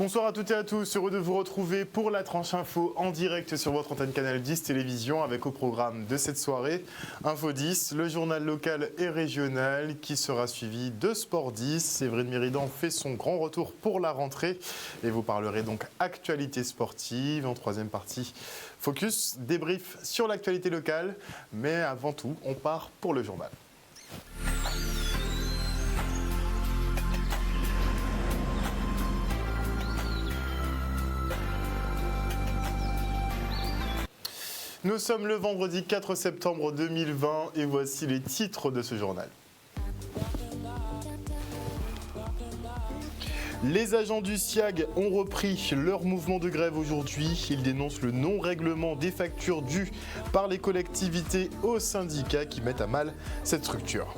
Bonsoir à toutes et à tous, heureux de vous retrouver pour la tranche info en direct sur votre antenne Canal 10 Télévision avec au programme de cette soirée Info 10, le journal local et régional qui sera suivi de Sport 10. Séverine Méridan fait son grand retour pour la rentrée et vous parlerez donc actualité sportive. En troisième partie, focus, débrief sur l'actualité locale, mais avant tout, on part pour le journal. Nous sommes le vendredi 4 septembre 2020 et voici les titres de ce journal. Les agents du SIAG ont repris leur mouvement de grève aujourd'hui. Ils dénoncent le non-règlement des factures dues par les collectivités aux syndicats qui mettent à mal cette structure.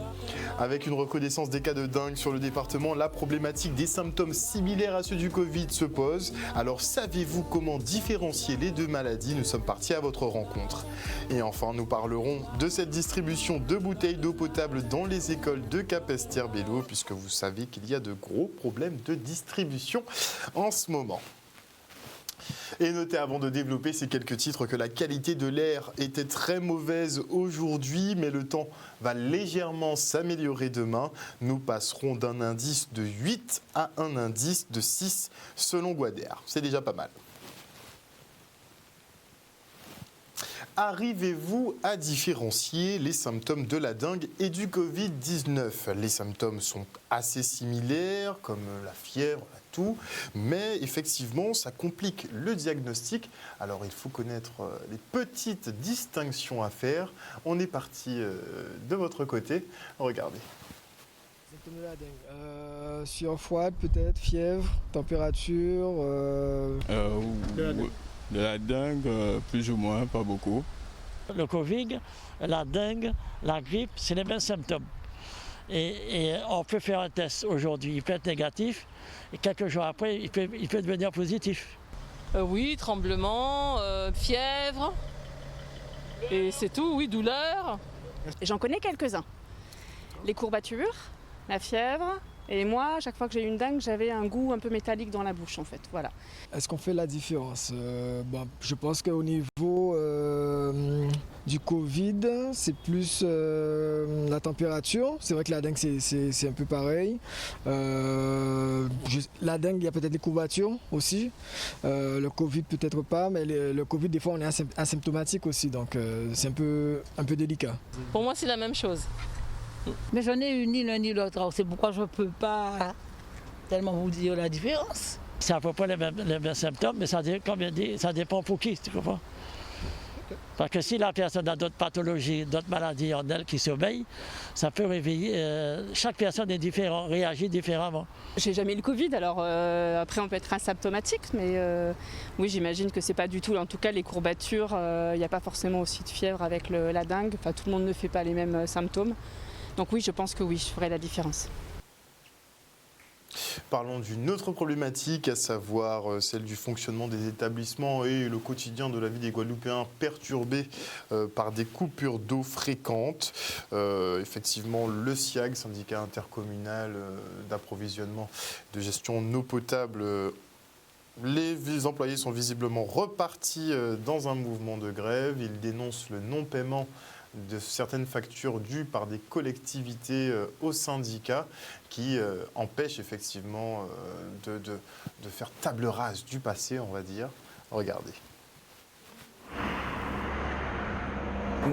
Avec une recrudescence des cas de dengue sur le département, la problématique des symptômes similaires à ceux du Covid se pose. Alors savez-vous comment différencier les deux maladies? Nous sommes partis à votre rencontre. Et enfin, nous parlerons de cette distribution de bouteilles d'eau potable dans les écoles de Capesterre-Belle-Eau, puisque vous savez qu'il y a de gros problèmes de distribution en ce moment. Et notez avant de développer ces quelques titres que la qualité de l'air était très mauvaise aujourd'hui, mais le temps va légèrement s'améliorer demain. Nous passerons d'un indice de 8 à un indice de 6 selon Guader. C'est déjà pas mal. Arrivez-vous à différencier les symptômes de la dengue et du Covid-19 ? Les symptômes sont assez similaires, comme la fièvre, la toux, mais effectivement, ça complique le diagnostic. Alors, il faut connaître les petites distinctions à faire. On est parti de votre côté. Regardez. Symptômes de la dengue. Sueur froide, peut-être, fièvre, température. De la dengue, plus ou moins, pas beaucoup. Le Covid, la dengue, la grippe, c'est les mêmes symptômes. Et on peut faire un test aujourd'hui, il peut être négatif, et quelques jours après, il peut devenir positif. Oui, tremblement, fièvre, et c'est tout, oui, douleur. J'en connais quelques-uns. Les courbatures, la fièvre. Et moi, à chaque fois que j'ai eu une dengue, j'avais un goût un peu métallique dans la bouche, en fait. Voilà. Est-ce qu'on fait la différence? Je pense qu'au niveau du Covid, c'est plus la température. C'est vrai que la dengue, c'est un peu pareil. La dengue, il y a peut-être les courbatures aussi. Le Covid, peut-être pas, mais le Covid, des fois, on est asymptomatique aussi. Donc, c'est un peu délicat. Pour moi, c'est la même chose. Mais je n'ai eu ni l'un ni l'autre, c'est pourquoi je ne peux pas tellement vous dire la différence. C'est à peu près les mêmes symptômes, mais ça dépend pour qui, tu comprends? Parce que si la personne a d'autres pathologies, d'autres maladies en elle qui sommeillent, ça peut réveiller. Chaque personne est différente, réagit différemment. J'ai jamais eu le Covid, alors après on peut être asymptomatique, mais oui, j'imagine que c'est pas du tout. En tout cas, les courbatures, il n'y a pas forcément aussi de fièvre avec la dengue. Enfin, tout le monde ne fait pas les mêmes symptômes. Donc oui, je pense que oui, je ferai la différence. Parlons d'une autre problématique, à savoir celle du fonctionnement des établissements et le quotidien de la vie des Guadeloupéens perturbé par des coupures d'eau fréquentes. Effectivement, le SIAG, syndicat intercommunal d'approvisionnement de gestion en eau potable, les employés sont visiblement repartis dans un mouvement de grève. Ils dénoncent le non-paiement de certaines factures dues par des collectivités aux syndicats qui empêchent effectivement de faire table rase du passé, on va dire. Regardez.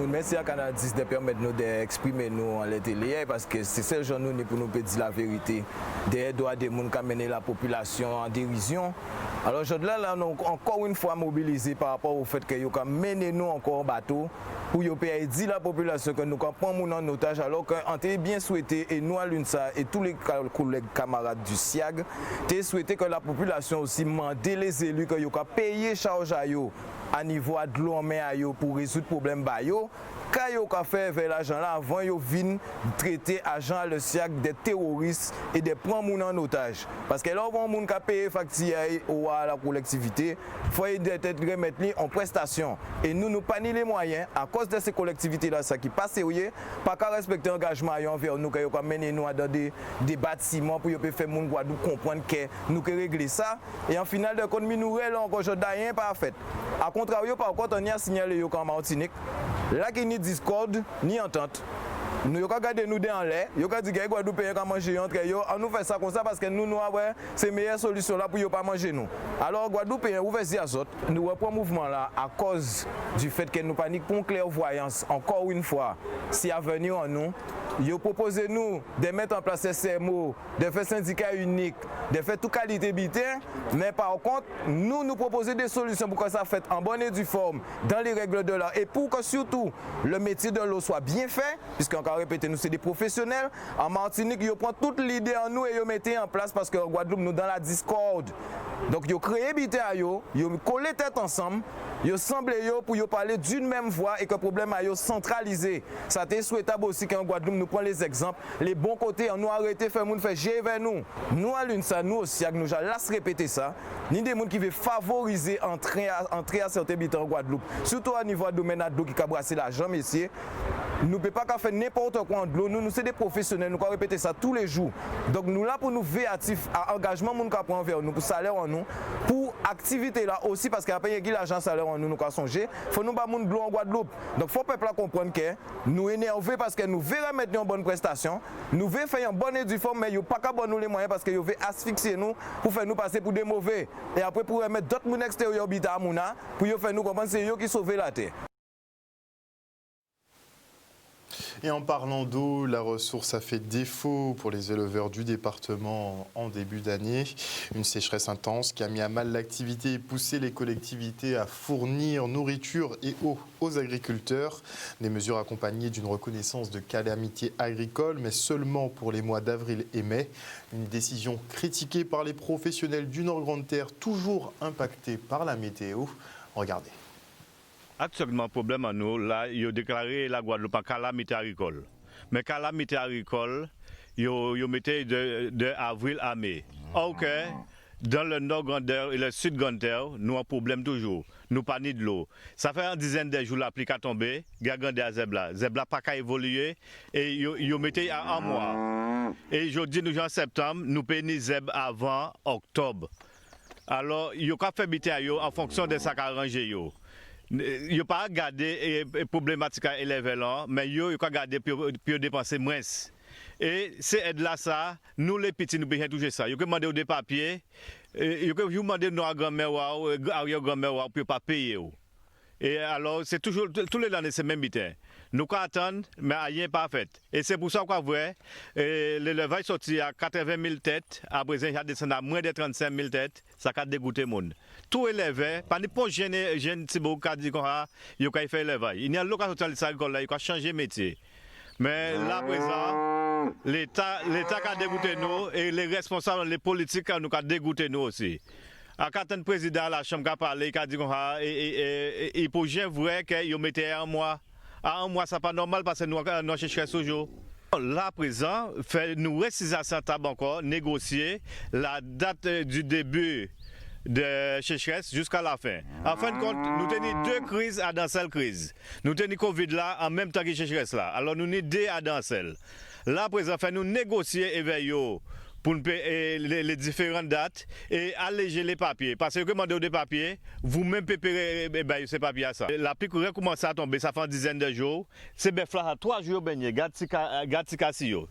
Merci à Canal 10 de permettre nous d'exprimer nous en la télé parce que c'est ce genre nous pour nous dire la vérité. Des droits des gens qui amènent la population en dérision. Alors aujourd'hui là, nous encore une fois mobilisés par rapport au fait que nous avons mené nous encore en bateau pour dire la population que nous prenons en otage alors qu'on était bien souhaité et nous à l'UNSA et tous les collègues camarades du SIAG, nous souhaité que la population aussi demande les élus que nous payé charge à eux à niveau de l'eau en main pour résoudre le problème ba yo. Quand yo ka fait vers l'argent là avant yo vinn traiter agent le SIAC des terroristes et des prendre moun en otage parce que là on moun ka payer facture à la collectivité faut être remettre en prestation et nous pas ni les moyens à cause de ces collectivités là ça qui pas sérieux pas qu'à respecter engagement envers nous que yo ka mener nous dans des bâtiments pour yo faire moun Guadeloupe comprendre que nous que régler ça et en final de compte nous encore je rien pas fait à contrario par contre on y a signalé yo en Martinique là qui ni discorde ni entente. Nous avons gardé nous en l'air, nous avons dit que Guadeloupe paye qu'à manger entre eux. On nous fait ça comme ça parce que nous avons c'est la meilleure solution là pour ne pas manger nous. Alors Guadeloupe paye ouvert si azot. Nous reprenons mouvement là à cause du fait que nous paniquons pour clairvoyance encore une fois. Si à venir en nous, ils proposent nous de mettre en place SMO, de faire syndicat unique, de faire toute qualité bitin, mais par contre, nous proposons des solutions pour que ça fait en bonne et due forme dans les règles de l'art et pour que surtout le métier de l'eau soit bien fait, puisqu'encore répéter, nous c'est des professionnels. En Martinique, ils prennent toute l'idée en nous et ils mettent en place parce que en Guadeloupe, nous dans la discorde. Donc, ils ont créé bitin à eux, ils ont collé tête ensemble, ils ont semblé pour parler d'une même voix et que le problème a centralisé. Ça a été souhaitable aussi qu'en Guadeloupe, nous prenons les exemples, les bons côtés, on nous arrêté, faire moun faire gérer vers nous. Nous à l'une ça, nous aussi, nous allons répéter ça. Ni des gens qui veulent favoriser entrer à certains habitants en Guadeloupe, surtout à niveau de domaine d'eau qui a brassé l'argent, messieurs. Nous ne pouvons pas faire n'importe quoi en l'eau. Nous sommes des professionnels, nous allons répéter ça tous les jours. Donc nous là pour nous veiller à engagement nous prend envers nous, pour salaire en nous, pour activité là aussi parce qu'après il y a l'argent salaire en nous, nous allons songer. Il faut nous pas moun de l'eau en Guadeloupe. Donc il faut peuple comprendre que nous énervés parce que nous voulons mettre en bonne prestation, nous voulons faire un bon édiforme, mais nous pas qu'à nous les moyens parce que nous veulent asphyxier nous pour faire nous passer pour des mauvais. Et après pour remettre d'autres moun extérieurs à Mouna pour faire nous comprendre que c'est eux qui sauvent la terre. Et en parlant d'eau, la ressource a fait défaut pour les éleveurs du département en début d'année. Une sécheresse intense qui a mis à mal l'activité et poussé les collectivités à fournir nourriture et eau aux agriculteurs. Des mesures accompagnées d'une reconnaissance de calamité agricole, mais seulement pour les mois d'avril et mai. Une décision critiquée par les professionnels du Nord-Grande-Terre, toujours impactés par la météo. Regardez. Actuellement, le problème à nous, là, ils ont déclaré la Guadeloupe en calamité agricole. Mais calamité agricole, ils mettaient de avril à mai. Ok, dans le Nord-Grande-Terre et le Sud-Grande-Terre, nous avons un problème toujours. Nous pas ni de l'eau. Ça fait une dizaine de jours la pluie a tombé, Gagandé à Zebla. Zebla pas qu'à évoluer et ils mettaient à un mois. Et aujourd'hui, nous en septembre, nous payons Zeb avant octobre. Alors, ils ont fait biter en fonction de ça qu'arranger. Ils n'ont pas gardé les problématiques à élever là, mais ils ont gardé pour dépenser moins. Et c'est là ça, nous les petits, nous pouvons toucher ça. Ils ont demandé des papiers, ils ont demandé à grand-mère ou à grand-mère pour ne pas payer. Et alors, c'est toujours, tous les années, c'est même bitin. Nous attendons, mais rien pas fait. Et c'est pour ça qu'on voit, l'élevage sorti à 80 000 têtes, à présent, il a descendu à moins de 35 000 têtes, ça a dégoûté le monde. Tout élevé, pas n'importe quel jeune Thibaut qui a dit qu'il a fait l'élevage. Il y a l'occasion de ça, il a changé de métier. Mais là, à présent, l'État a dégoûté nous et les responsables, les politiques nous ont dégoûté nous aussi. Quand le président de la Chambre a parlé, il a dit qu'il faut bien vrai qu'il mettait un mois. À un mois, ce n'est pas normal parce que nous cherchons toujours. Là, à présent, nous restons à cette table encore, négocier la date du début de sécheresse jusqu'à la fin. En fin de compte, nous tenons deux crises à dans cette crise. Nous tenons Covid là en même temps que sécheresse là. Alors nous avons deux à dans celle. Là, à présent, nous négocier avec eux pour les différentes dates et alléger les papiers. Parce que demandez des papiers, vous-même préparez ces papiers à ça. La pluie recommence à tomber, ça fait une dizaine de jours. C'est bien là, 3 jours baigné,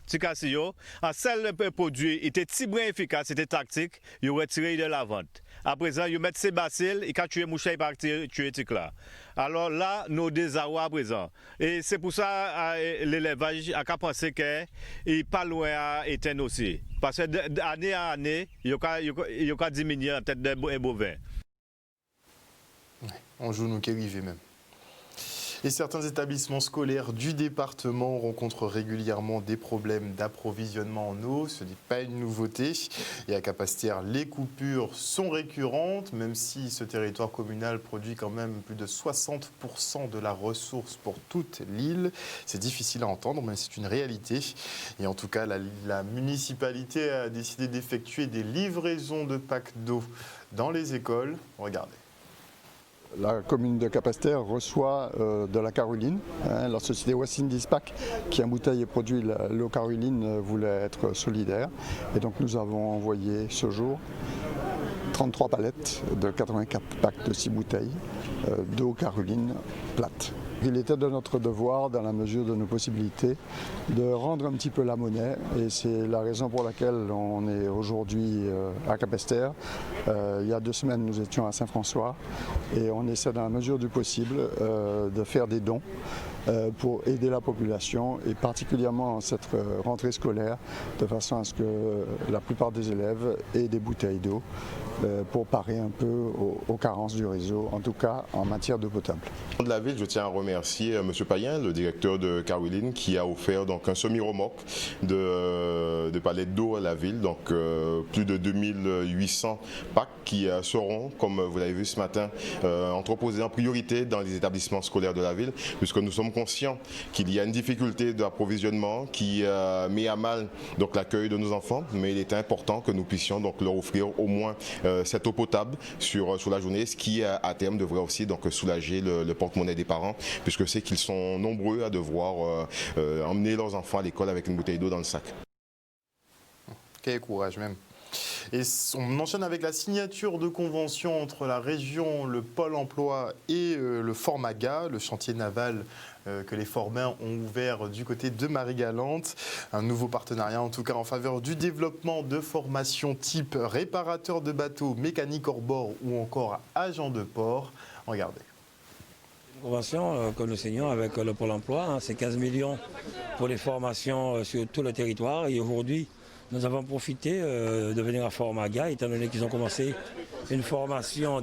Ticasio. Un seul produit était si bien efficace, c'était tactique, il aurait tiré de la vente. À présent, ils mettent ces bacilles et quand tu es mouché, il va tuer là. Alors là, nous désarrois à présent. Et c'est pour ça l'élevage a pensé qu'il n'est pas loin à éteindre aussi. Parce que d'année à année, il y a diminué en tête de bovins. On joue nous qui arrivons même. Et certains établissements scolaires du département rencontrent régulièrement des problèmes d'approvisionnement en eau. Ce n'est pas une nouveauté. Et à Capesterre, les coupures sont récurrentes, même si ce territoire communal produit quand même plus de 60% de la ressource pour toute l'île. C'est difficile à entendre, mais c'est une réalité. Et en tout cas, la municipalité a décidé d'effectuer des livraisons de packs d'eau dans les écoles. Regardez. La commune de Capesterre reçoit de la caroline. La société Wassim Dispac, qui embouteille et produit l'eau caroline, voulait être solidaire. Et donc nous avons envoyé ce jour 33 palettes de 84 packs de 6 bouteilles d'eau caroline plate. Il était de notre devoir, dans la mesure de nos possibilités, de rendre un petit peu la monnaie. Et c'est la raison pour laquelle on est aujourd'hui à Capesterre. Il y a 2 semaines, nous étions à Saint-François. Et on essaie, dans la mesure du possible, de faire des dons pour aider la population, et particulièrement en cette rentrée scolaire, de façon à ce que la plupart des élèves aient des bouteilles d'eau pour parer un peu aux carences du réseau, en tout cas en matière d'eau potable. De la ville, je tiens à remercier M. Payen, le directeur de Caroline, qui a offert donc un semi-remorque de palettes d'eau à la ville, donc plus de 2800 packs qui seront, comme vous l'avez vu ce matin, entreposés en priorité dans les établissements scolaires de la ville, puisque nous sommes conscients qu'il y a une difficulté d'approvisionnement qui met à mal donc l'accueil de nos enfants, mais il est important que nous puissions donc leur offrir au moins cette eau potable sur la journée, ce qui à terme devrait aussi donc soulager le porte-monnaie des parents, puisque c'est qu'ils sont nombreux à devoir emmener leurs enfants à l'école avec une bouteille d'eau dans le sac. Quel courage même. Et on enchaîne avec la signature de convention entre la région, le Pôle emploi et le Formaga, le chantier naval que les Forbains ont ouvert du côté de Marie-Galante. Un nouveau partenariat en tout cas en faveur du développement de formations type réparateur de bateaux, mécanique hors bord ou encore agent de port. Regardez. Une convention que nous signons avec le Pôle emploi, c'est 15 millions pour les formations sur tout le territoire, et aujourd'hui nous avons profité de venir à Formaga, étant donné qu'ils ont commencé une formation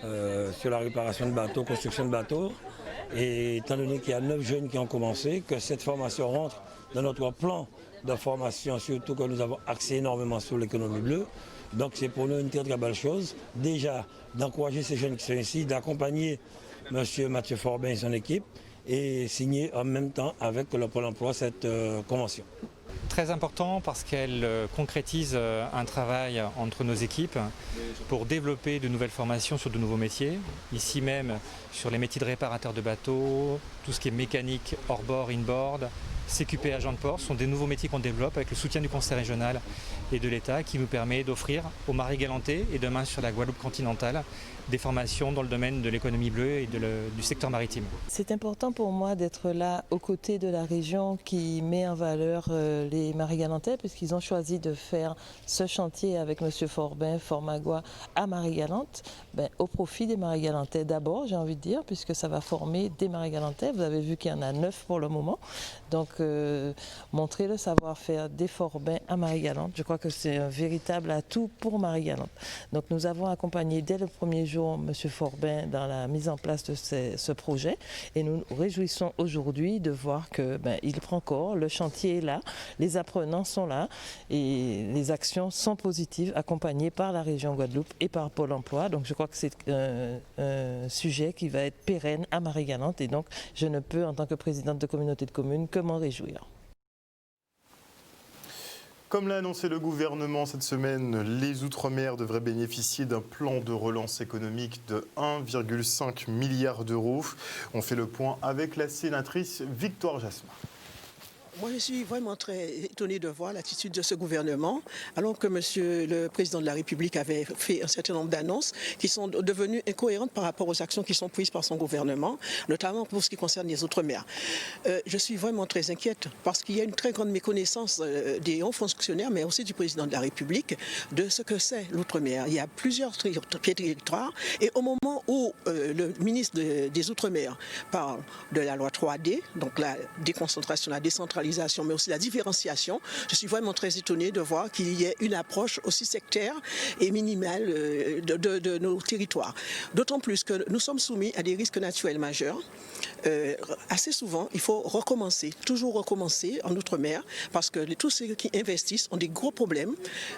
sur la réparation de bateaux, construction de bateaux. Et étant donné qu'il y a 9 jeunes qui ont commencé, que cette formation rentre dans notre plan de formation, surtout que nous avons axé énormément sur l'économie bleue. Donc c'est pour nous une très très belle chose. Déjà d'encourager ces jeunes qui sont ici, d'accompagner M. Mathieu Forbin et son équipe, et signer en même temps avec le Pôle emploi cette convention. Très important parce qu'elle concrétise un travail entre nos équipes pour développer de nouvelles formations sur de nouveaux métiers. Ici même sur les métiers de réparateur de bateaux, tout ce qui est mécanique hors-bord, in-board, CQP agent de port, sont des nouveaux métiers qu'on développe avec le soutien du Conseil régional et de l'État, qui nous permet d'offrir aux Marie-Galantais et demain sur la Guadeloupe continentale des formations dans le domaine de l'économie bleue et du secteur maritime. C'est important pour moi d'être là aux côtés de la région qui met en valeur les Marie-Galantais, puisqu'ils ont choisi de faire ce chantier avec M. Forbin, Formagois à Marie-Galante, au profit des Marie-Galantais d'abord, j'ai envie de dire, puisque ça va former des Marie-Galantais. Vous avez vu qu'il y en a 9 pour le moment. Donc montrer le savoir-faire des Forbins à Marie-Galante, je crois que c'est un véritable atout pour Marie-Galante. Donc nous avons accompagné dès le premier jour M. Forbin dans la mise en place de ce projet, et nous nous réjouissons aujourd'hui de voir qu'il prend corps, le chantier est là, les apprenants sont là et les actions sont positives, accompagnées par la région Guadeloupe et par Pôle emploi. Donc je crois que c'est un sujet qui va être pérenne à Marie-Galante, et donc je ne peux, en tant que présidente de communauté de communes, que m'en réjouir. Comme l'a annoncé le gouvernement cette semaine, les Outre-mer devraient bénéficier d'un plan de relance économique de 1,5 milliard d'euros. On fait le point avec la sénatrice Victoire Jasmin. Moi, je suis vraiment très étonnée de voir l'attitude de ce gouvernement, alors que Monsieur le Président de la République avait fait un certain nombre d'annonces qui sont devenues incohérentes par rapport aux actions qui sont prises par son gouvernement, notamment pour ce qui concerne les Outre-mer. Je suis vraiment très inquiète parce qu'il y a une très grande méconnaissance des hauts fonctionnaires, mais aussi du Président de la République, de ce que c'est l'Outre-mer. Il y a plusieurs territoires, et au moment où le ministre des Outre-mer parle de la loi 3D, donc la déconcentration, la décentralisation décentralisation, mais aussi la différenciation, je suis vraiment très étonnée de voir qu'il y ait une approche aussi sectaire et minimale de nos territoires. D'autant plus que nous sommes soumis à des risques naturels majeurs. Assez souvent, il faut recommencer, toujours recommencer en Outre-mer, parce que tous ceux qui investissent ont des gros problèmes.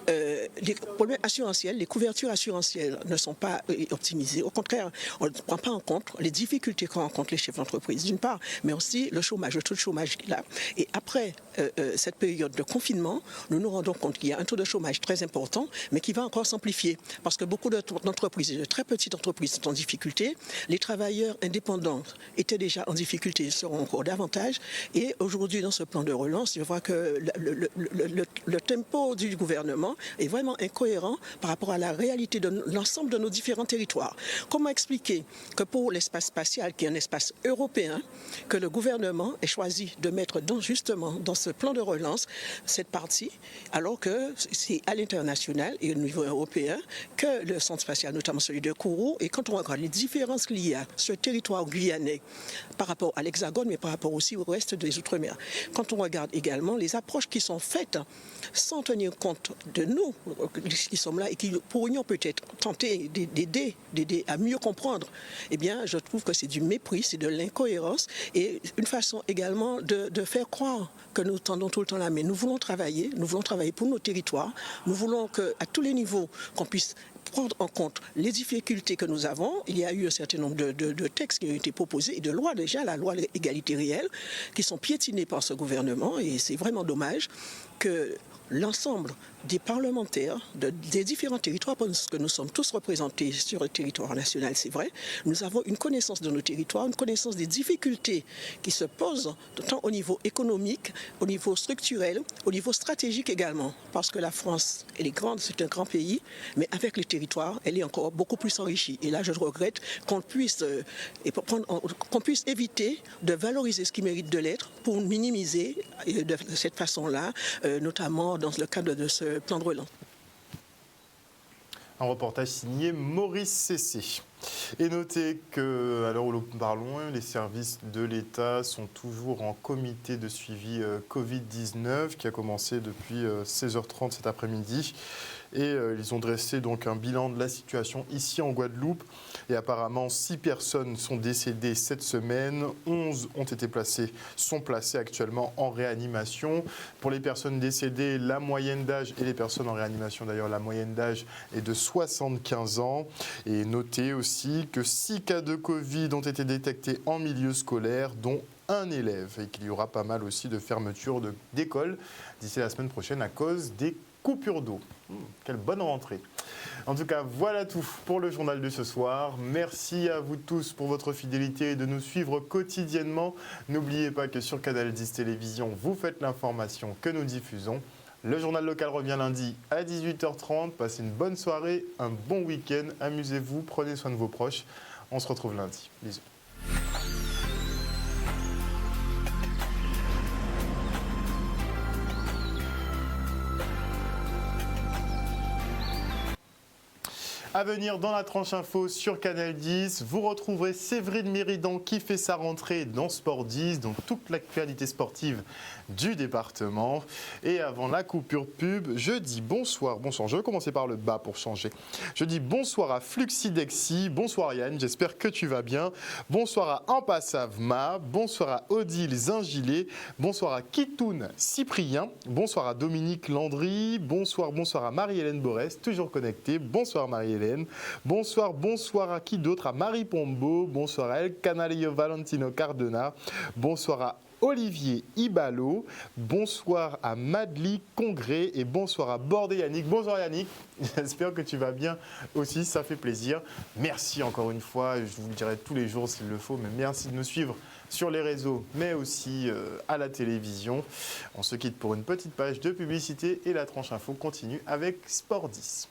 Les problèmes assurantiels, les couvertures assurantielles ne sont pas optimisées. Au contraire, on ne prend pas en compte les difficultés que rencontrent les chefs d'entreprise, d'une part, mais aussi le chômage, le taux de chômage qu'il a. Et après cette période de confinement, nous nous rendons compte qu'il y a un taux de chômage très important, mais qui va encore s'amplifier, parce que beaucoup d'entreprises, de très petites entreprises sont en difficulté. Les travailleurs indépendants étaient déjà en difficulté, ils seront encore davantage. Et aujourd'hui, dans ce plan de relance, je vois que le tempo du gouvernement est vraiment incohérent par rapport à la réalité de l'ensemble de nos différents territoires. Comment expliquer que pour l'espace spatial, qui est un espace européen, que le gouvernement ait choisi de mettre justement dans ce plan de relance cette partie, alors que c'est à l'international et au niveau européen que le centre spatial, notamment celui de Kourou, et quand on regarde les différences qu'il y a sur le territoire guyanais par rapport à l'Hexagone, mais par rapport aussi au reste des Outre-mer, quand on regarde également les approches qui sont faites sans tenir compte de nous qui sommes là et qui pourrions peut-être tenter d'aider à mieux comprendre, eh bien, je trouve que c'est du mépris, c'est de l'incohérence et une façon également de faire croire que nous tendons tout le temps la main. Nous voulons travailler pour nos territoires, nous voulons qu'à tous les niveaux, qu'on puisse prendre en compte les difficultés que nous avons. Il y a eu un certain nombre de textes qui ont été proposés et de lois déjà, la loi égalité réelle, qui sont piétinés par ce gouvernement et c'est vraiment dommage que l'ensemble des parlementaires des différents territoires, parce que nous sommes tous représentés sur le territoire national, c'est vrai, nous avons une connaissance de nos territoires, une connaissance des difficultés qui se posent tant au niveau économique, au niveau structurel, au niveau stratégique également, parce que la France, elle est grande, c'est un grand pays, mais avec les territoires, elle est encore beaucoup plus enrichie. Et là, je regrette qu'on puisse éviter de valoriser ce qui mérite de l'être pour minimiser de cette façon-là, notamment dans le cadre de ce plan de relance. Un reportage signé Maurice Cessé. Et notez qu'à l'heure où nous parlons, les services de l'État sont toujours en comité de suivi Covid-19 qui a commencé depuis 16h30 cet après-midi. Et ils ont dressé donc un bilan de la situation ici en Guadeloupe. Et apparemment, 6 personnes sont décédées cette semaine. 11 sont placées actuellement en réanimation. Pour les personnes décédées, la moyenne d'âge, et les personnes en réanimation d'ailleurs, la moyenne d'âge est de 75 ans. Et notez aussi que 6 cas de Covid ont été détectés en milieu scolaire, dont un élève. Et qu'il y aura pas mal aussi de fermetures d'écoles d'ici la semaine prochaine à cause des coupures d'eau. Quelle bonne rentrée. En tout cas, voilà tout pour le journal de ce soir. Merci à vous tous pour votre fidélité et de nous suivre quotidiennement. N'oubliez pas que sur Canal 10 Télévision, vous faites l'information que nous diffusons. Le journal local revient lundi à 18h30. Passez une bonne soirée, un bon week-end. Amusez-vous, prenez soin de vos proches. On se retrouve lundi. Bisous. À venir dans la tranche info sur Canal 10, vous retrouverez Séverine Méridan qui fait sa rentrée dans Sport 10, donc toute l'actualité sportive du département. Et avant la coupure pub, je dis bonsoir. Je vais commencer par le bas pour changer. Je dis bonsoir à Fluxidexi, bonsoir Yann, j'espère que tu vas bien. Bonsoir à Ampasavma, bonsoir à Odile Zingilet, bonsoir à Kitoun Cyprien, bonsoir à Dominique Landry, bonsoir à Marie-Hélène Borès, toujours connectée. Bonsoir Marie-Hélène. Bonsoir à qui d'autre? À Marie Pombo, bonsoir à El Canalio Valentino Cardona, bonsoir à Olivier Ibalo, bonsoir à Madly Congré et bonsoir à Bordé Yannick. Bonsoir Yannick, j'espère que tu vas bien aussi, ça fait plaisir. Merci encore une fois, je vous le dirai tous les jours s'il le faut, mais merci de nous suivre sur les réseaux, mais aussi à la télévision. On se quitte pour une petite page de publicité et la tranche info continue avec Sport 10.